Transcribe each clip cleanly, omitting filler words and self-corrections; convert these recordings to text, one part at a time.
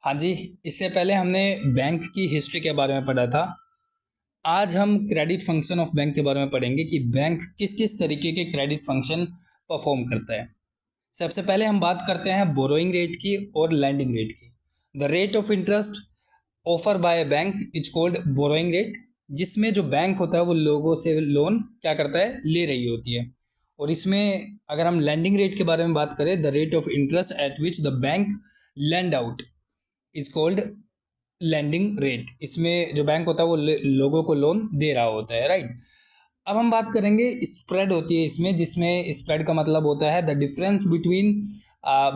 हाँ जी। इससे पहले हमने बैंक की हिस्ट्री के बारे में पढ़ा था। आज हम क्रेडिट फंक्शन ऑफ बैंक के बारे में पढ़ेंगे कि बैंक किस किस तरीके के क्रेडिट फंक्शन परफॉर्म करता है। सबसे पहले हम बात करते हैं बोरोइंग रेट की और लैंडिंग रेट की। The rate of interest offer by a bank is called borrowing rate, जिसमें जो बैंक होता है वो लोगों से लोन क्या करता है, ले रही होती है। और इसमें अगर हम लैंडिंग रेट के बारे में बात करें, the rate of interest eight which the bank land out is called landing rate. इसमें जो बैंक होता है वो लोगों को लोन दे रहा होता है, राइट। अब हम बात करेंगे स्प्रेड होती है इसमें, जिसमें स्प्रेड का मतलब होता है the difference between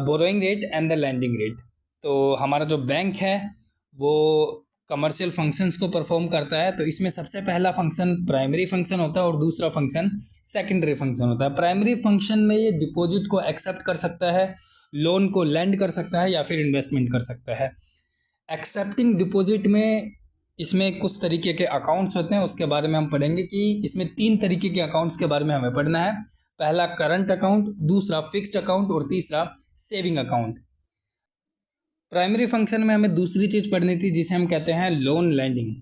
borrowing rate and the landing rate. तो हमारा जो बैंक है वो कमर्शियल फंक्शंस को परफॉर्म करता है। तो इसमें सबसे पहला फंक्शन प्राइमरी फंक्शन होता है और दूसरा फंक्शन सेकेंडरी फंक्शन होता है। प्राइमरी फंक्शन में ये डिपॉजिट को एक्सेप्ट कर सकता है, लोन को लैंड कर सकता है या फिर इन्वेस्टमेंट कर सकता है। एक्सेप्टिंग डिपॉजिट में इसमें कुछ तरीके के अकाउंट्स होते हैं, उसके बारे में हम पढ़ेंगे कि इसमें 3 तरीके के अकाउंट्स के बारे में हमें पढ़ना है। पहला करंट अकाउंट, दूसरा फिक्स्ड अकाउंट और तीसरा सेविंग अकाउंट। प्राइमरी फंक्शन में हमें दूसरी चीज पढ़नी थी जिसे हम कहते हैं लोन लैंडिंग।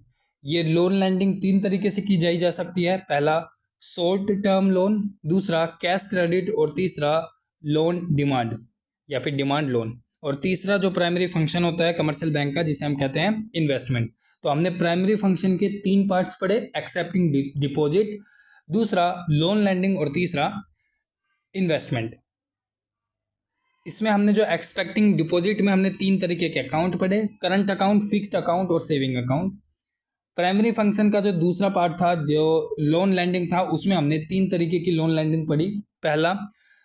ये लोन लैंडिंग 3 तरीके से की जाई जा सकती है। पहला शॉर्ट टर्म लोन, दूसरा कैश क्रेडिट और तीसरा लोन डिमांड या फिर डिमांड लोन। और तीसरा जो प्राइमरी फंक्शन होता है कमर्शियल बैंक का, जिसे हम कहते हैं इन्वेस्टमेंट। तो हमने प्राइमरी फंक्शन के 3 पार्ट्स पढ़े, एक्सेप्टिंग डिपॉजिट, दूसरा लोन लैंडिंग और तीसरा इन्वेस्टमेंट। इसमें हमने जो एक्सपेक्टिंग डिपॉजिट में हमने 3 तरीके के अकाउंट पढ़े, करंट अकाउंट, फिक्स्ड अकाउंट और सेविंग अकाउंट। प्राइमरी फंक्शन का जो दूसरा पार्ट था जो लोन लैंडिंग था, उसमें हमने 3 तरीके की लोन लैंडिंग पढ़ी। पहला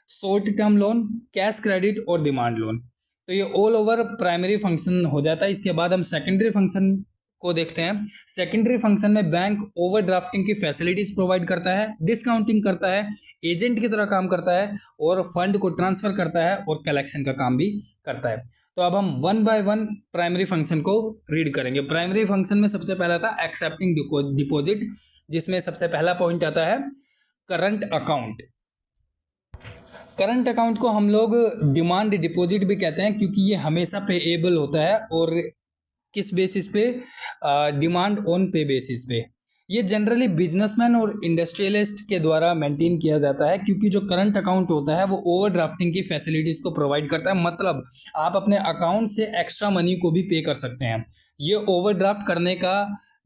short term loan, cash credit और डिमांड लोन। तो ये ऑल ओवर प्राइमरी फंक्शन हो जाता है। इसके बाद हम सेकेंडरी फंक्शन को देखते हैं। सेकेंडरी फंक्शन में बैंक ओवरड्राफ्टिंग की फैसिलिटीज प्रोवाइड करता है, डिस्काउंटिंग करता है, एजेंट की तरह काम करता है और फंड को ट्रांसफर करता है और कलेक्शन का काम भी करता है। तो अब हम one by one primary function को रीड करेंगे। प्राइमरी फंक्शन में सबसे पहला था एक्सेप्टिंग डिपॉजिट, जिसमें सबसे पहला पॉइंट आता है करंट अकाउंट। करंट अकाउंट को हम लोग डिमांड डिपॉजिट भी कहते हैं, क्योंकि ये हमेशा पेएबल होता है। और किस बेसिस पे? डिमांड ऑन पे बेसिस पे। ये जनरली बिजनेसमैन और इंडस्ट्रियलिस्ट के द्वारा मेंटेन किया जाता है, क्योंकि जो करंट अकाउंट होता है वो ओवरड्राफ्टिंग की फैसिलिटीज को प्रोवाइड करता है। मतलब आप अपने अकाउंट से एक्स्ट्रा मनी को भी पे कर सकते हैं। ये ओवरड्राफ्ट करने का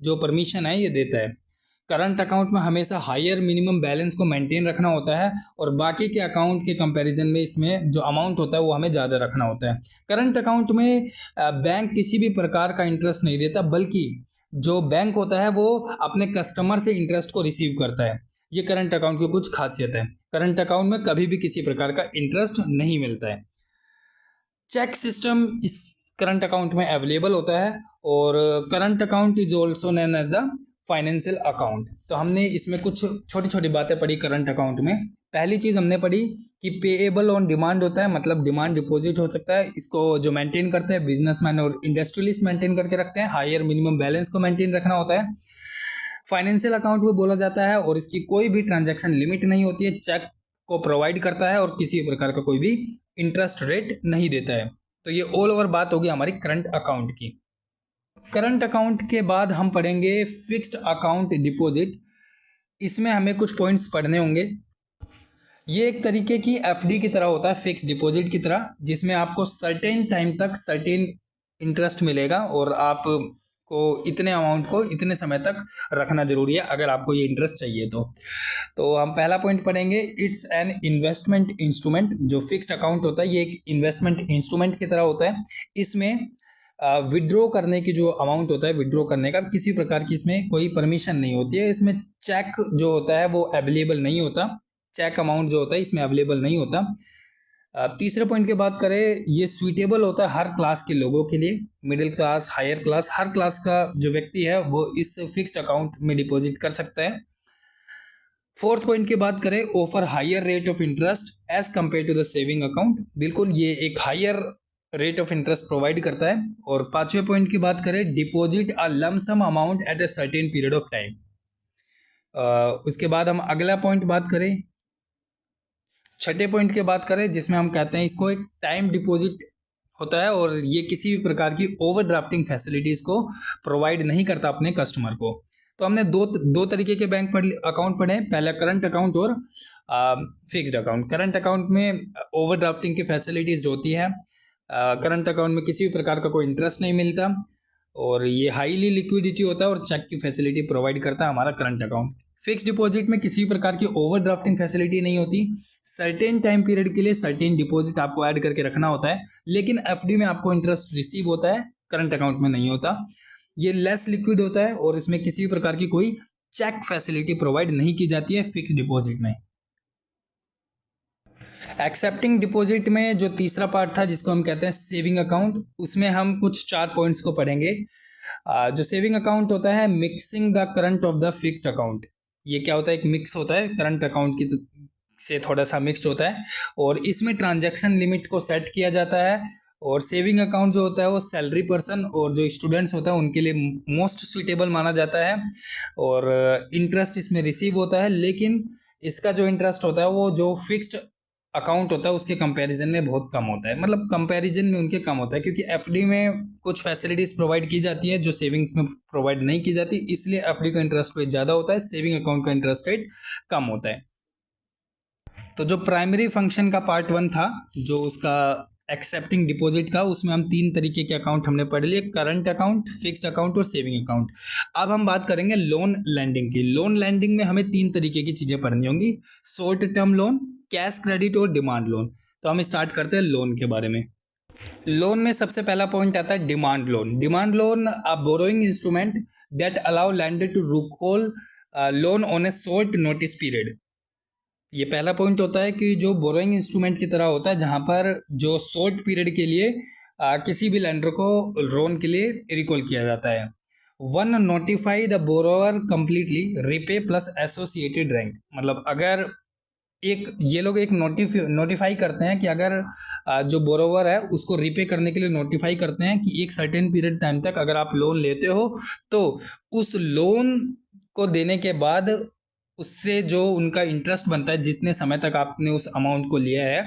जो परमिशन है ये देता है। करंट अकाउंट में हमेशा हायर मिनिमम बैलेंस को मेंटेन रखना होता है और बाकी के अकाउंट के कंपैरिजन में इसमें जो अमाउंट होता है वो हमें ज़्यादा रखना होता है। करंट अकाउंट में बैंक किसी भी प्रकार का इंटरेस्ट नहीं देता, बल्कि जो बैंक होता है वो अपने कस्टमर से इंटरेस्ट को रिसीव करता है। ये करंट अकाउंट की कुछ खासियत है। करंट अकाउंट में कभी भी किसी प्रकार का इंटरेस्ट नहीं मिलता है। चेक सिस्टम इस करंट अकाउंट में अवेलेबल होता है और current account is also known as the financial account. तो हमने इसमें कुछ छोटी छोटी बातें पढ़ी करंट अकाउंट में। पहली चीज हमने पढ़ी कि पेएबल ऑन डिमांड होता है, मतलब डिमांड डिपॉजिट हो सकता है। इसको जो मेंटेन करते हैं बिजनेसमैन और इंडस्ट्रियलिस्ट मेंटेन करके रखते हैं। हायर मिनिमम बैलेंस को मेंटेन रखना होता है। फाइनेंशियल अकाउंट भी बोला जाता है और इसकी कोई भी ट्रांजैक्शन लिमिट नहीं होती है। चेक को प्रोवाइड करता है और किसी प्रकार का कोई भी इंटरेस्ट रेट नहीं देता है। तो ये ऑल ओवर बात होगी हमारी करंट अकाउंट की। करंट अकाउंट के बाद हम पढ़ेंगे फिक्स्ड अकाउंट डिपॉजिट। इसमें हमें कुछ पॉइंट्स पढ़ने होंगे। ये एक तरीके की एफडी की तरह होता है, फिक्स डिपॉजिट की तरह, जिसमें आपको सर्टेन टाइम तक सर्टेन इंटरेस्ट मिलेगा और आपको इतने अमाउंट को इतने समय तक रखना जरूरी है अगर आपको ये इंटरेस्ट चाहिए तो हम पहला पॉइंट पढ़ेंगे, इट्स एन इन्वेस्टमेंट इंस्ट्रूमेंट। जो फिक्स्ड अकाउंट होता है ये एक इन्वेस्टमेंट इंस्ट्रूमेंट की तरह होता है। इसमें विड्रॉ करने की जो अमाउंट होता है, विड्रॉ करने का किसी प्रकार की इसमें कोई परमिशन नहीं होती है। इसमें चेक जो होता है वो अवेलेबल नहीं होता। चेक अमाउंट जो होता है इसमें अवेलेबल नहीं होता। तीसरे पॉइंट की बात करें, ये सुइटेबल होता है हर क्लास के लोगों के लिए। मिडिल क्लास, हायर क्लास, हर क्लास का जो व्यक्ति है वो इस फिक्स्ड अकाउंट में डिपॉजिट कर सकता है। फोर्थ पॉइंट की बात करें, offer higher rate of interest as compare to the saving account. बिल्कुल ये एक higher rate of interest provide करता है। और पांचवें पॉइंट की बात करें, deposit a lump sum amount at a certain period of time. उसके बाद हम अगला पॉइंट बात करें, छठे पॉइंट की बात करें, जिसमें हम कहते हैं इसको एक टाइम डिपॉजिट होता है और ये किसी भी प्रकार की ओवरड्राफ्टिंग फैसिलिटीज़ को प्रोवाइड नहीं करता अपने कस्टमर को। तो हमने दो तरीके के बैंक अकाउंट पढ़े हैं, पहला करंट अकाउंट और फिक्स्ड अकाउंट। करंट अकाउंट में ओवरड्राफ्टिंग की फैसिलिटीज़ होती है। करंट अकाउंट में किसी भी प्रकार का कोई इंटरेस्ट नहीं मिलता और ये हाईली लिक्विडिटी होता है और चेक की फैसिलिटी प्रोवाइड करता है हमारा करंट अकाउंट। फिक्स डिपॉजिट में किसी भी प्रकार की ओवरड्राफ्टिंग फैसिलिटी नहीं होती। सर्टेन टाइम पीरियड के लिए सर्टेन डिपॉजिट आपको ऐड करके रखना होता है, लेकिन एफडी में आपको इंटरेस्ट रिसीव होता है, करंट अकाउंट में नहीं होता। ये लेस लिक्विड होता है और इसमें किसी भी प्रकार की कोई चेक फैसिलिटी प्रोवाइड नहीं की जाती है फिक्स डिपॉजिट में। एक्सेप्टिंग डिपॉजिट में जो तीसरा पार्ट था जिसको हम कहते हैं सेविंग अकाउंट, उसमें हम कुछ 4 पॉइंट्स को पढ़ेंगे। जो सेविंग अकाउंट होता है, mixing the current of the fixed account. ये क्या होता है, एक मिक्स होता है, करंट अकाउंट की से थोड़ा सा मिक्स्ड होता है और इसमें ट्रांजैक्शन लिमिट को सेट किया जाता है। और सेविंग अकाउंट जो होता है वो सैलरी पर्सन और जो स्टूडेंट्स होता है उनके लिए मोस्ट सुटेबल माना जाता है और इंटरेस्ट इसमें रिसीव होता है, लेकिन इसका जो इंटरेस्ट होता है वो जो फिक्स्ड अकाउंट होता है उसके कंपैरिजन में बहुत कम होता है, मतलब कंपैरिजन में उनके कम होता है, क्योंकि एफडी में कुछ फैसिलिटीज प्रोवाइड की जाती है जो सेविंग्स में प्रोवाइड नहीं की जाती, इसलिए एफडी का इंटरेस्ट रेट ज़्यादा होता है, सेविंग अकाउंट का इंटरेस्ट रेट कम होता है। तो जो प्राइमरी फंक्शन का पार्ट 1 था, जो उसका एक्सेप्टिंग डिपॉजिट का, उसमें हम 3 तरीके के अकाउंट हमने पढ़ लिए, करंट अकाउंट, फिक्स्ड अकाउंट और सेविंग अकाउंट। अब हम बात करेंगे लोन लैंडिंग की। लोन लैंडिंग में हमें 3 तरीके की चीज़ें पढ़नी होंगी, short term loan, cash credit और डिमांड लोन। तो हम स्टार्ट करते हैं लोन के बारे में। लोन में सबसे पहला पॉइंट आता है demand loan. Demand loan a borrowing instrument that allow lender to recall loan on a short notice period. ये पहला पॉइंट होता है कि जो बोरोइंग इंस्ट्रूमेंट की तरह होता है, जहां पर जो शॉर्ट पीरियड के लिए किसी भी लेंडर को लोन के लिए रिकॉल किया जाता है। 1, notify the borrower completely repay plus associated rent. मतलब अगर ये लोग एक नोटिफाई करते हैं कि अगर जो बोरोवर है उसको रिपे करने के लिए नोटिफाई करते हैं कि एक सर्टेन पीरियड टाइम तक अगर आप लोन लेते हो तो उस लोन को देने के बाद उससे जो उनका इंटरेस्ट बनता है, जितने समय तक आपने उस अमाउंट को लिया है,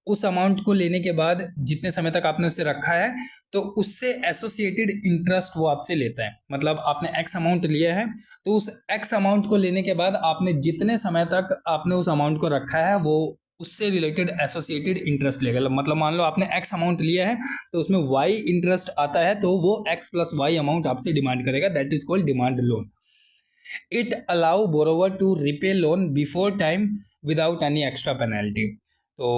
उस अमाउंट को लेने के बाद जितने समय तक आपने उसे रखा है, तो उससे एसोसिएटेड इंटरेस्ट वो आपसे लेता है। मतलब आपने एक्स अमाउंट लिया है, तो उस एक्स अमाउंट को लेने के बाद आपने जितने समय तक आपने उस अमाउंट को रखा है वो उससे रिलेटेड एसोसिएटेड इंटरेस्ट लेगा। मतलब मान लो आपने एक्स अमाउंट लिया है तो उसमें वाई इंटरेस्ट आता है, तो वो एक्स प्लस वाई अमाउंट आपसे डिमांड करेगा। That is called demand loan. It allow borrower to repay loan before time without any extra penalty. तो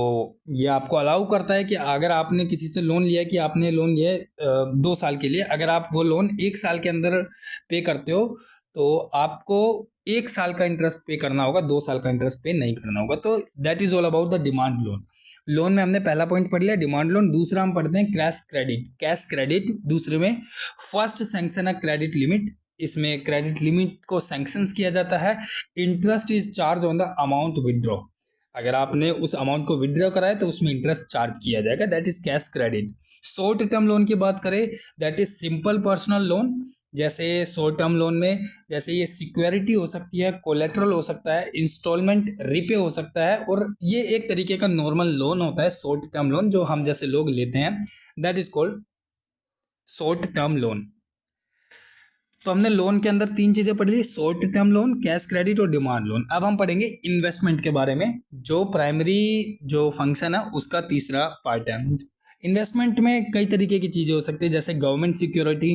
ये आपको अलाउ करता है कि अगर आपने किसी से लोन लिया है, कि आपने लोन लिया है 2 साल के लिए, अगर आप वो लोन 1 साल के अंदर पे करते हो तो आपको 1 साल का इंटरेस्ट पे करना होगा, 2 साल का इंटरेस्ट पे नहीं करना होगा। तो that is all about the demand loan. Loan में हमने पहला पॉइंट पढ़ लिया डिमांड लोन। दूसरा हम पढ़ते हैं कैश क्रेडिट। कैश क्रेडिट दूसरे में first sanction a credit limit. इसमें क्रेडिट लिमिट को सैंक्शंस किया जाता है। Interest is charge on the amount withdraw. अगर आपने उस अमाउंट को विड्रॉ करा है तो उसमें इंटरेस्ट चार्ज किया जाएगा। That is cash credit. Short term loan की बात करें, that is simple personal loan. जैसे शॉर्ट टर्म लोन में जैसे ये सिक्योरिटी हो सकती है, कोलेट्रल हो सकता है, इंस्टॉलमेंट रिपे हो सकता है, और ये एक तरीके का नॉर्मल लोन होता है शॉर्ट टर्म लोन जो हम जैसे लोग लेते हैं। That is called short term loan. तो हमने लोन के अंदर 3 चीजें पढ़ी थी, short term loan, cash credit और डिमांड लोन। अब हम पढ़ेंगे इन्वेस्टमेंट के बारे में, जो प्राइमरी जो फंक्शन है उसका तीसरा पार्ट है। इन्वेस्टमेंट में कई तरीके की चीजें हो सकती है, जैसे गवर्नमेंट सिक्योरिटी,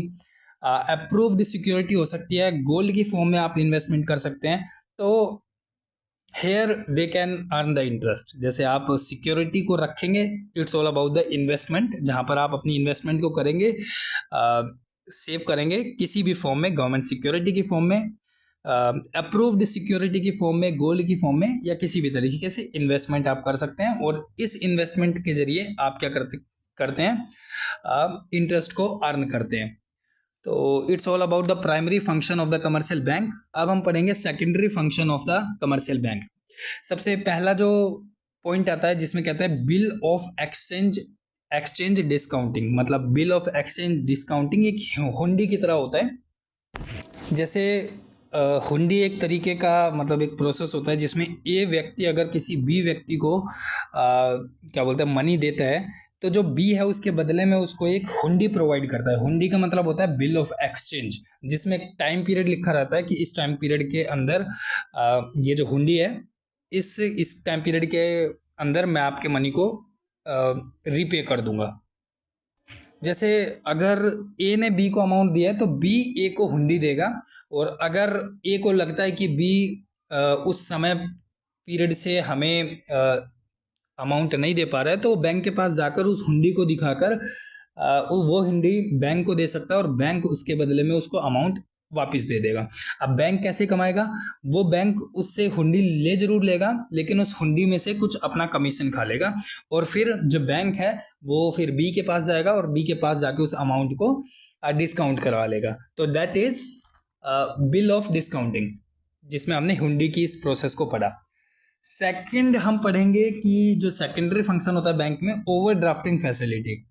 अप्रूव्ड सिक्योरिटी हो सकती है, गोल्ड की फॉर्म में आप इन्वेस्टमेंट कर सकते हैं। तो here they can earn the interest. जैसे आप सिक्योरिटी को रखेंगे, it's all about the investment, जहां पर आप अपनी इन्वेस्टमेंट को करेंगे, सेव करेंगे किसी भी फॉर्म में, गवर्नमेंट सिक्योरिटी की फॉर्म में, अप्रूव्ड सिक्योरिटी की फॉर्म में, गोल्ड की फॉर्म में, या किसी भी तरीके से इन्वेस्टमेंट आप कर सकते हैं। और इस इन्वेस्टमेंट के जरिए आप क्या करते हैं, इंटरेस्ट को अर्न करते हैं। तो it's all about the primary function of the commercial bank. अब हम पढ़ेंगे secondary function of the commercial bank. सबसे पहला जो पॉइंट आता है जिसमें कहता है बिल ऑफ एक्सचेंज डिस्काउंटिंग। मतलब बिल ऑफ एक्सचेंज डिस्काउंटिंग एक हुंडी की तरह होता है। जैसे हुंडी एक तरीके का मतलब एक प्रोसेस होता है जिसमें ए व्यक्ति अगर किसी बी व्यक्ति को क्या बोलते हैं मनी देता है, तो जो बी है उसके बदले में उसको एक हुंडी प्रोवाइड करता है। हुंडी का मतलब होता है बिल ऑफ एक्सचेंज, जिसमें एक टाइम पीरियड लिखा रहता है कि इस टाइम पीरियड के अंदर ये जो हुंडी है इस टाइम पीरियड के अंदर मैं आपके मनी को रीपे कर दूंगा। जैसे अगर ए ने बी को अमाउंट दिया है तो बी ए को हुंडी देगा, और अगर ए को लगता है कि बी उस समय पीरियड से हमें अमाउंट नहीं दे पा रहा है तो वो बैंक के पास जाकर उस हुंडी को दिखाकर वो हुंडी बैंक को दे सकता है, और बैंक उसके बदले में उसको अमाउंट वापस दे देगा। अब बैंक कैसे कमाएगा? वो बैंक उससे हुंडी ले जरूर लेगा, लेकिन उस हुंडी में से कुछ अपना कमीशन खा लेगा, और फिर जो बैंक है वो फिर बी के पास जाएगा और बी के पास जाके उस अमाउंट को डिस्काउंट करवा लेगा। तो that is bill of discounting, जिसमें हमने हुंडी की इस प्रोसेस को पढ़ा। सेकंड हम पढ़ेंगे कि जो सेकेंडरी फंक्शन होता है बैंक में, ओवरड्राफ्टिंग फैसिलिटी।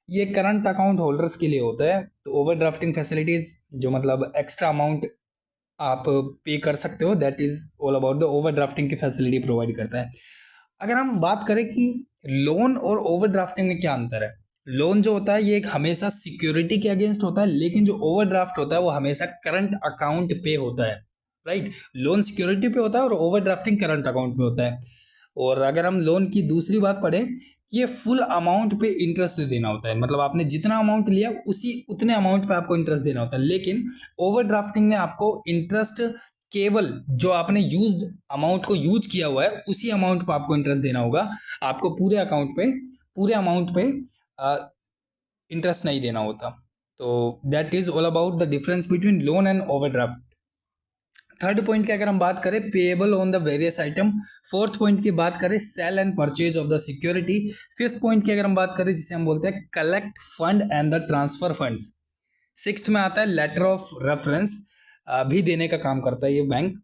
ये करंट अकाउंट होल्डर्स के लिए होता है। तो ओवरड्राफ्टिंग फैसिलिटीज जो मतलब एक्स्ट्रा अमाउंट आप पे कर सकते हो, that is all about the overdrafting की फैसिलिटी प्रोवाइड करता है। अगर हम बात करें कि लोन और ओवरड्राफ्टिंग में क्या अंतर है, लोन जो होता है ये एक हमेशा सिक्योरिटी के अगेंस्ट होता है, लेकिन जो ओवरड्राफ्ट होता है वो हमेशा करंट अकाउंट पे होता है। राइट, लोन सिक्योरिटी पे होता है और ओवरड्राफ्टिंग करंट अकाउंट पे होता है। और अगर हम लोन की दूसरी बात पढ़ें, ये फुल अमाउंट पे इंटरेस्ट देना होता है, मतलब आपने जितना अमाउंट लिया उतने अमाउंट पे आपको इंटरेस्ट देना होता है। लेकिन ओवरड्राफ्टिंग में आपको इंटरेस्ट केवल जो आपने यूज्ड अमाउंट को यूज किया हुआ है उसी अमाउंट पे आपको इंटरेस्ट देना होगा, आपको पूरे अमाउंट पे इंटरेस्ट नहीं देना होता। तो that is all about the difference between loan and overdraft. Third point की अगर हम बात करें, payable on the various item. Fourth point की बात करें, sale and purchase of the security. Fifth point की अगर हम बात करें, जिसे हम बोलते हैं collect fund and the transfer funds. Sixth में आता है लेटर ऑफ रेफरेंस, भी देने का काम करता है ये बैंक।